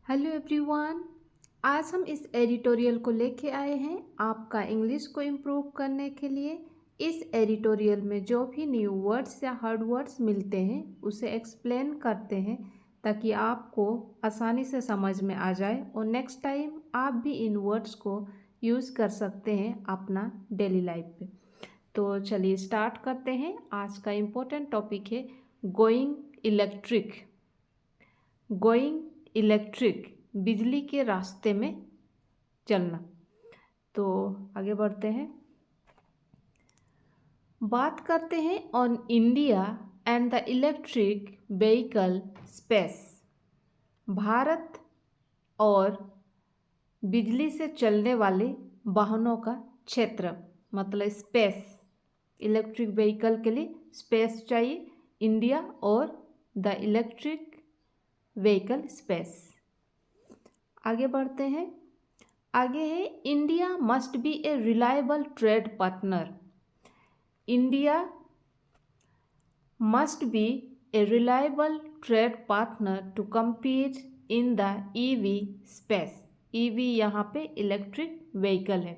Hello everyone. आज हम इस एडिटोरियल को लेके आए हैं आपका इंग्लिश को इम्प्रूव करने के लिए। इस एडिटोरियल में जो भी न्यू वर्ड्स या हार्ड वर्ड्स मिलते हैं उसे एक्सप्लेन करते हैं ताकि आपको आसानी से समझ में आ जाए और नेक्स्ट टाइम आप भी इन वर्ड्स को यूज़ कर सकते हैं अपना डेली लाइफ पे। तो चलिए स्टार्ट करते हैं। आज का इम्पोर्टेंट टॉपिक है गोइंग इलेक्ट्रिक। गोइंग इलेक्ट्रिक, बिजली के रास्ते में चलना। तो आगे बढ़ते हैं, बात करते हैं on India and the electric vehicle space. Bharat और बिजली से चलने वाले वाहनों का क्षेत्र, मतलब स्पेस। इलेक्ट्रिक व्हीकल के लिए स्पेस चाहिए, इंडिया और द इलेक्ट्रिक व्हीकल स्पेस। आगे बढ़ते हैं, आगे है India must be a reliable trade partner. India must be a reliable trade partner to compete in the EV space. EV यहाँ पे इलेक्ट्रिक व्हीकल है।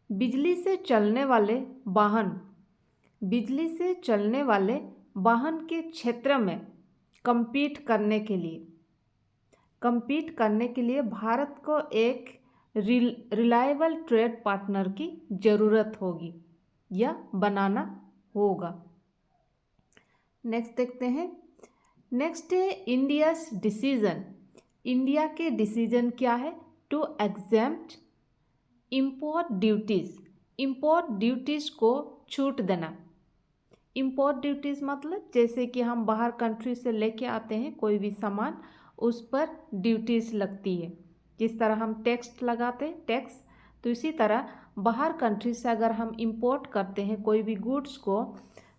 बिजली से चलने वाले वाहन, बिजली से चलने वाले वाहन के क्षेत्र में compete करने के लिए भारत को एक रिलायबल ट्रेड पार्टनर की ज़रूरत होगी या बनाना होगा। नेक्स्ट देखते हैं, नेक्स्ट है इंडियाज डिसीजन। इंडिया के डिसीजन क्या है? To exempt import duties. Import duties को छूट देना। इम्पोर्ट ड्यूटीज़ मतलब जैसे कि हम बाहर कंट्री से लेके आते हैं कोई भी सामान, उस पर ड्यूटीज़ लगती है। जिस तरह हम टैक्स लगाते हैं टैक्स, तो इसी तरह बाहर कंट्री से अगर हम इंपोर्ट करते हैं कोई भी गुड्स को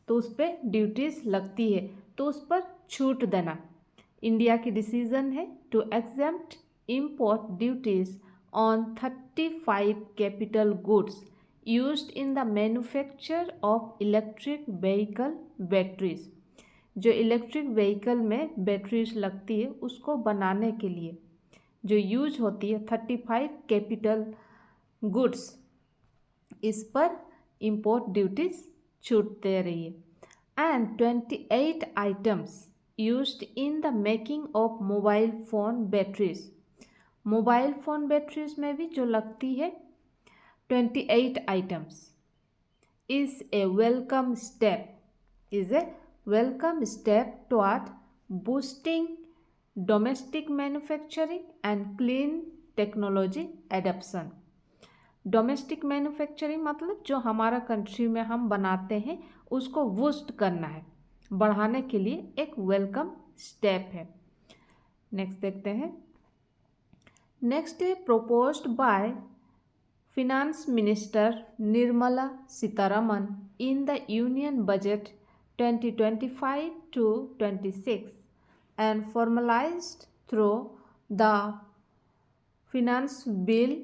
तो उस पर ड्यूटीज़ लगती है, तो उस पर छूट देना। इंडिया की डिसीजन है to exempt import duties on 35 capital goods used in the manufacture of electric vehicle batteries. जो इलेक्ट्रिक व्हीकल में बैटरीज लगती है उसको बनाने के लिए जो यूज होती है 35 कैपिटल गुड्स, इस पर इंपोर्ट ड्यूटीज छूट दे रही है। And 28 items used in the making of mobile phone batteries. Mobile phone batteries में भी जो लगती है 28 items is a welcome step toward boosting domestic manufacturing and clean technology adoption। Domestic manufacturing मतलब जो हमारा कंट्री में हम बनाते हैं उसको बूस्ट करना है, बढ़ाने के लिए एक वेलकम स्टेप है। नेक्स्ट देखते हैं, नेक्स्ट है proposed by Finance Minister Nirmala Sitharaman in the Union Budget 2025 to 26 and formalized through the Finance Bill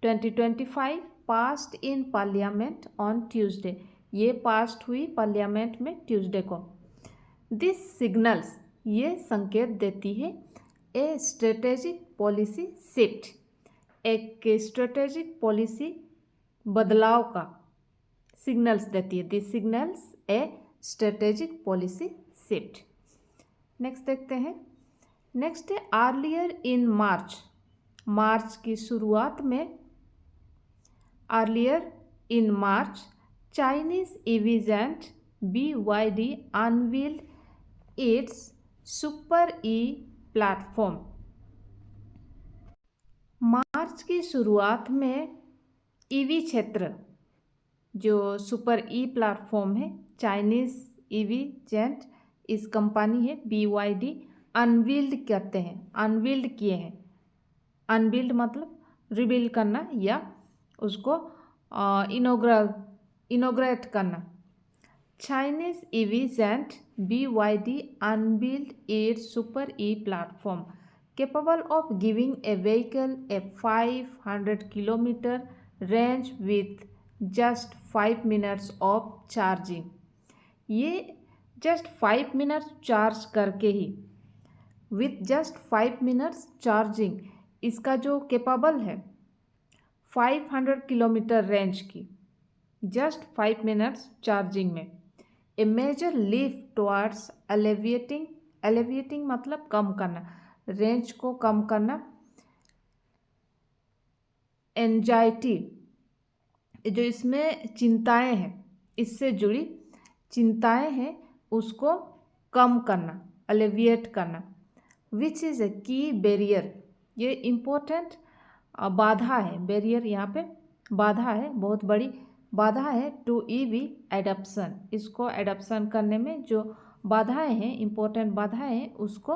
2025 passed in Parliament on Tuesday। ये पास्ट हुई पार्लियामेंट में ट्यूसडे को। दिस सिग्नल्स, ये संकेत देती है ए स्ट्रेटेजिक पॉलिसी शिफ्ट, एक स्ट्रेटेजिक पॉलिसी बदलाव का सिग्नल्स देती है। This signals A strategic policy shift. Next देखते हैं, नेक्स्ट है अर्लियर इन मार्च। मार्च की शुरुआत में, earlier in March Chinese EV giant BYD unveiled its super E platform. मार्च की शुरुआत में ईवी क्षेत्र जो सुपर ई प्लेटफॉर्म है, चाइनीज़ ईवी जेंट इस कंपनी है BYD, अनवील्ड करते हैं, अनवील्ड किए हैं। अनवील्ड मतलब रिवील करना या उसको इनोग्रेट करना। Chinese EV giant BYD unveiled its super E platform capable of giving a vehicle a 500 kilometer range with just 5 minutes of charging। ये जस्ट 5 मिनट्स चार्ज करके ही विथ जस्ट 5 मिनट्स चार्जिंग। इसका जो capable है 500 kilometre range की, just 5 minutes charging में। ए major leaf towards alleviating मतलब कम करना, range को कम करना। एंजाइटी, जो इसमें चिंताएं हैं, इससे जुड़ी चिंताएं हैं, उसको कम करना, एलिविएट करना। विच इज़ ए की बैरियर, ये इम्पोर्टेंट बाधा है। बैरियर यहाँ पे बाधा है, बहुत बड़ी बाधा है टू ईवी एडप्शन। इसको एडप्शन करने में जो बाधाएं हैं, इम्पोर्टेंट बाधाएं हैं, उसको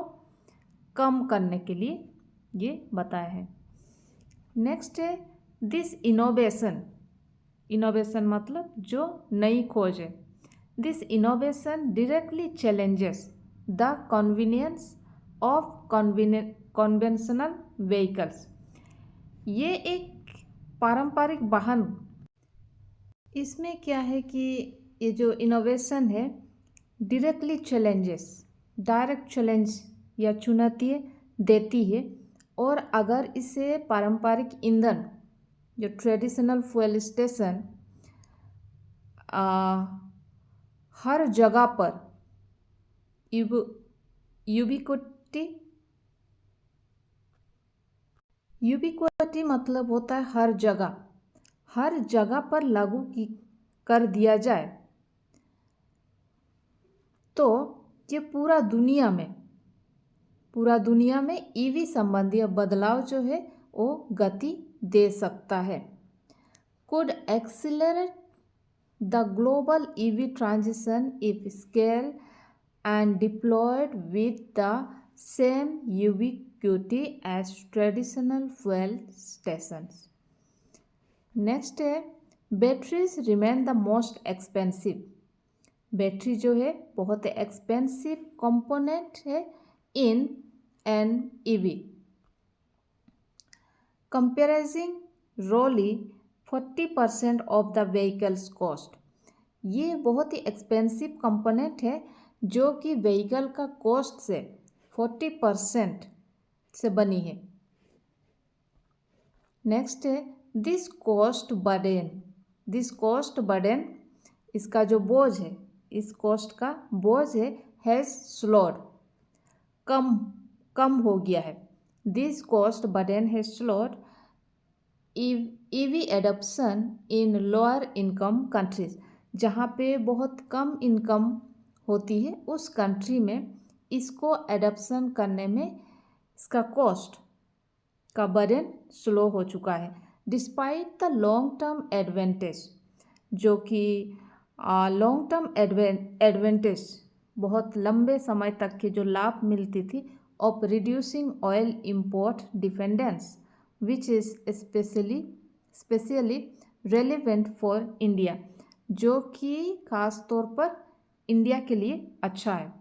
कम करने के लिए ये बताया है। नेक्स्ट है दिस इनोवेशन। इनोवेशन मतलब जो नई खोज है। This innovation directly challenges the convenience of conventional vehicles. ये एक पारंपरिक वाहन, इसमें क्या है कि ये जो इनोवेशन है डायरेक्टली चैलेंजेस, डायरेक्ट चैलेंज या चुनौती देती है। और अगर इसे पारंपरिक ईंधन, जो ट्रेडिशनल फ्यूल स्टेशन हर जगह पर यूबिक्विटी मतलब होता है हर जगह पर लागू कर दिया जाए, तो ये पूरा दुनिया में ईवी संबंधी बदलाव जो है वो गति दे सकता है। Could accelerate the global EV transition if scale and deployed with the same ubiquity as traditional fuel stations. Next है batteries remain the most expensive. Battery जो है बहुत एक्सपेंसिव कंपोनेंट है in an EV. Comprising roughly 40% of the vehicle's cost. ये बहुत ही expensive component है जो कि व्हीकल का कॉस्ट से 40% से बनी है। नेक्स्ट है दिस कॉस्ट बर्डन। इसका जो बोझ है, इस कॉस्ट का बोझ है हैज़ स्लोड, कम हो गया है। This cost burden has slowed EV adoption in lower income countries. जहाँ पे बहुत कम इनकम होती है उस कंट्री में इसको एडॉप्शन करने में इसका कॉस्ट का बर्डन स्लो हो चुका है। Despite the long term advantage, जो कि लॉन्ग टर्म एडवांटेज बहुत लंबे समय तक के जो लाभ मिलती थी of reducing oil import dependence, which is specially relevant for India, जो कि खास तौर पर इंडिया के लिए अच्छा है।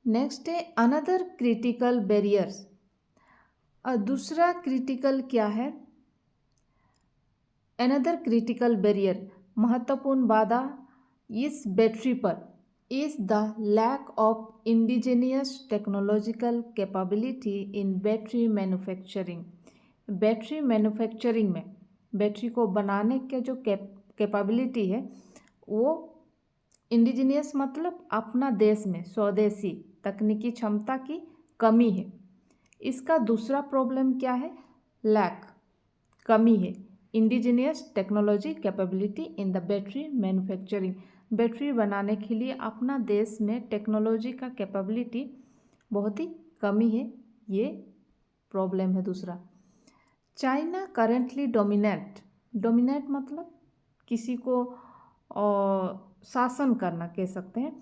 नेक्स्ट है अनदर क्रिटिकल बैरियर्स। दूसरा क्रिटिकल क्या है? अनदर क्रिटिकल बैरियर, महत्वपूर्ण बाधा इस बैटरी पर is the lack of indigenous technological capability in battery manufacturing. Battery manufacturing में बैटरी को बनाने के जो कैपेबिलिटी है वो इंडिजिनियस मतलब अपना देश में स्वदेशी तकनीकी क्षमता की कमी है। इसका दूसरा प्रॉब्लम क्या है? लैक, कमी है indigenous technology capability in the battery manufacturing. Battery बनाने के लिए अपना देश में टेक्नोलॉजी का कैपेबिलिटी बहुत ही कमी है, ये प्रॉब्लम है दूसरा। चाइना करेंटली डोमिनेट मतलब किसी को शासन करना कह सकते हैं।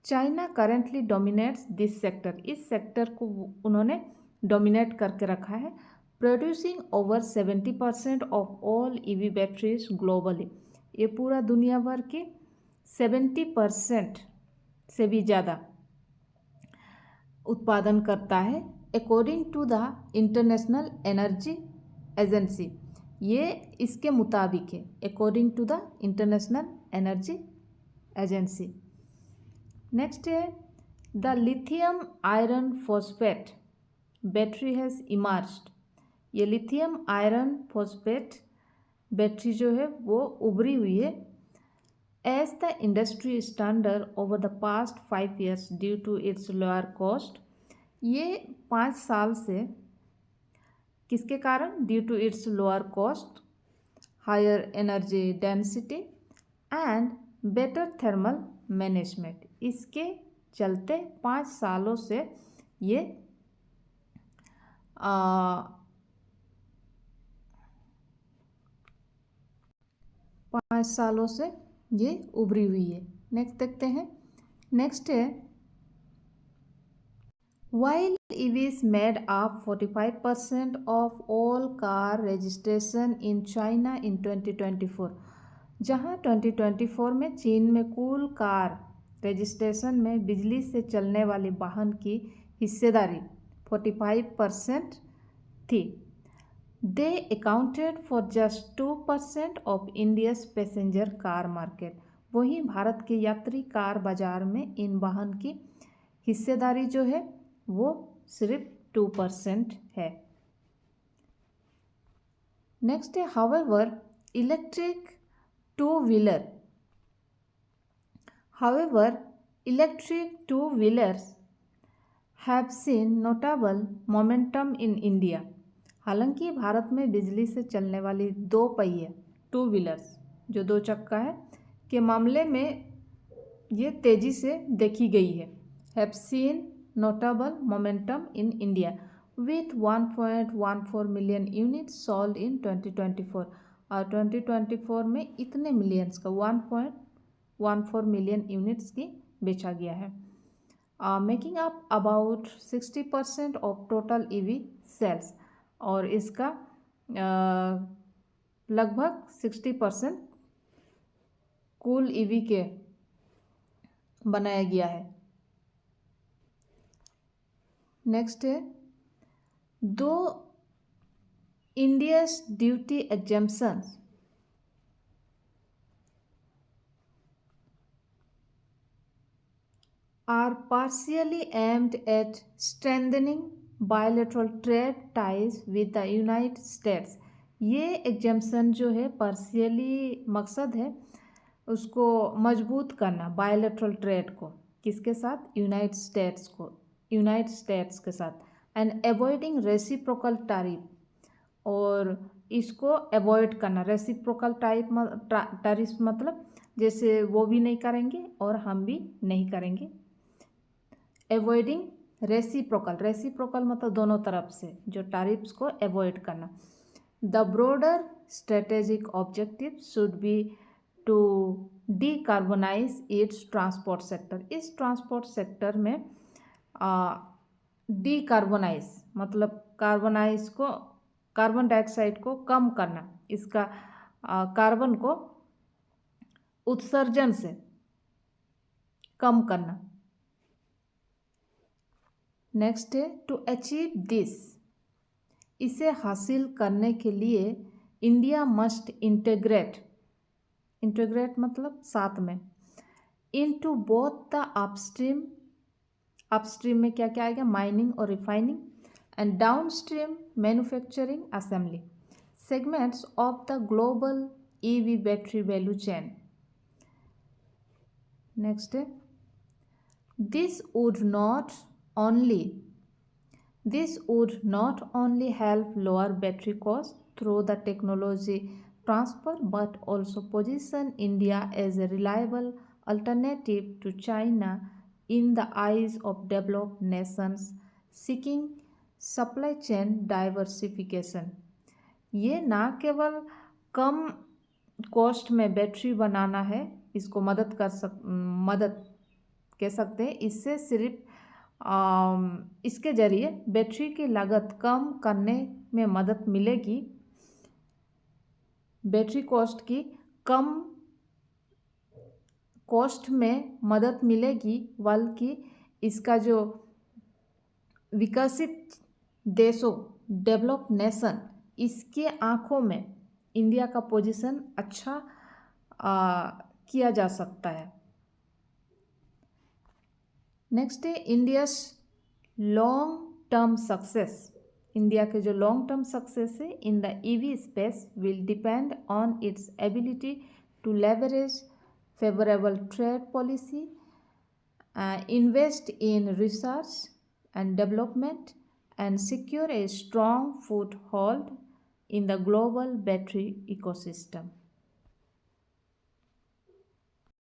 China currently dominates this sector, इस सेक्टर को उन्होंने डोमिनेट करके रखा है। Producing over 70% of all EV batteries globally, ये पूरा दुनिया भर के 70% से भी ज़्यादा उत्पादन करता है according to the International Energy Agency. ये इसके मुताबिक है according to the International Energy Agency. Next है the lithium iron phosphate battery has emerged. ये लिथियम आयरन फॉस्फेट बैटरी जो है वो उभरी हुई है। As the industry standard over the past 5 years due to its lower cost. ये 5 साल से किसके कारण? Due to its lower cost, higher energy density and better thermal management. इसके चलते 5 सालों से ये 5 सालों से ये उभरी हुई है। नेक्स्ट देखते हैं। नेक्स्ट है while EVs made up 45% of all car registration in China in 2024। जहां 2024 में चीन में कुल कार रजिस्ट्रेशन में बिजली से चलने वाले वाहन की हिस्सेदारी 45% थी। They accounted for just 2% of India's passenger car market. वहीं भारत के यात्री कार बाजार में इन वाहन की हिस्सेदारी जो है वो सिर्फ 2% है। नेक्स्ट है however electric two wheelers have seen notable momentum in India. हालांकि भारत में बिजली से चलने वाली 2 पहिए टू व्हीलर्स जो 2 चक्का है के मामले में ये तेज़ी से देखी गई है। Have seen notable momentum in India with 1.14 million units sold in 2024। और 2024 में इतने मिलियंस का 1.14 मिलियन यूनिट्स की बेचा गया है, making up about 60% of total EV sales. और इसका लगभग 60% कुल ईवी के बनाया गया है। नेक्स्ट है दो India's duty exemptions are partially aimed at strengthening bilateral trade ties with the United States। ये एग्जेम्पशन जो है पार्शियली मकसद है उसको मजबूत करना, बायलैटरल ट्रेड को किसके साथ? यूनाइटेड स्टेट्स के साथ। एंड अवॉइडिंग रेसिप्रोकल टैरिफ, और इसको अवॉइड करना। रेसिप्रोकल टैरिफ मतलब जैसे वो भी नहीं करेंगे और हम भी नहीं करेंगे। अवॉइडिंग रेसिप्रोकल मतलब दोनों तरफ से जो टैरिफ्स को अवॉइड करना। The broader strategic objective should be to decarbonise its transport sector. इस ट्रांसपोर्ट सेक्टर में डीकार्बोनाइज मतलब कार्बन डाइऑक्साइड को कम करना, इसका कार्बन को उत्सर्जन से कम करना। नेक्स्ट है टू अचीव दिस, इसे हासिल करने के लिए इंडिया मस्ट इंटीग्रेट मतलब साथ में, इनटू बोथ द अपस्ट्रीम में क्या क्या आएगा? माइनिंग और refining, and downstream manufacturing assembly segments of the global EV battery value chain. Next है this would not only help lower battery cost through the technology transfer but also position India as a reliable alternative to China in the eyes of developed nations seeking supply chain diversification। ये ना केवल कम cost में battery बनाना है, इसको मदद कह सकते हैं। इससे सिर्फ इसके जरिए बैटरी की लागत कम करने में मदद मिलेगी, बैटरी कॉस्ट की कम कॉस्ट में मदद मिलेगी, बल्कि इसका जो विकसित देशों डेवलप्ड नेशन इसके आंखों में इंडिया का पोजीशन अच्छा किया जा सकता है। नेक्स्ट है India's long term success. India के जो लॉन्ग टर्म सक्सेस है in the EV space will depend on its ability to leverage favourable trade policy, invest in research and development, and secure a strong foothold in the global battery ecosystem.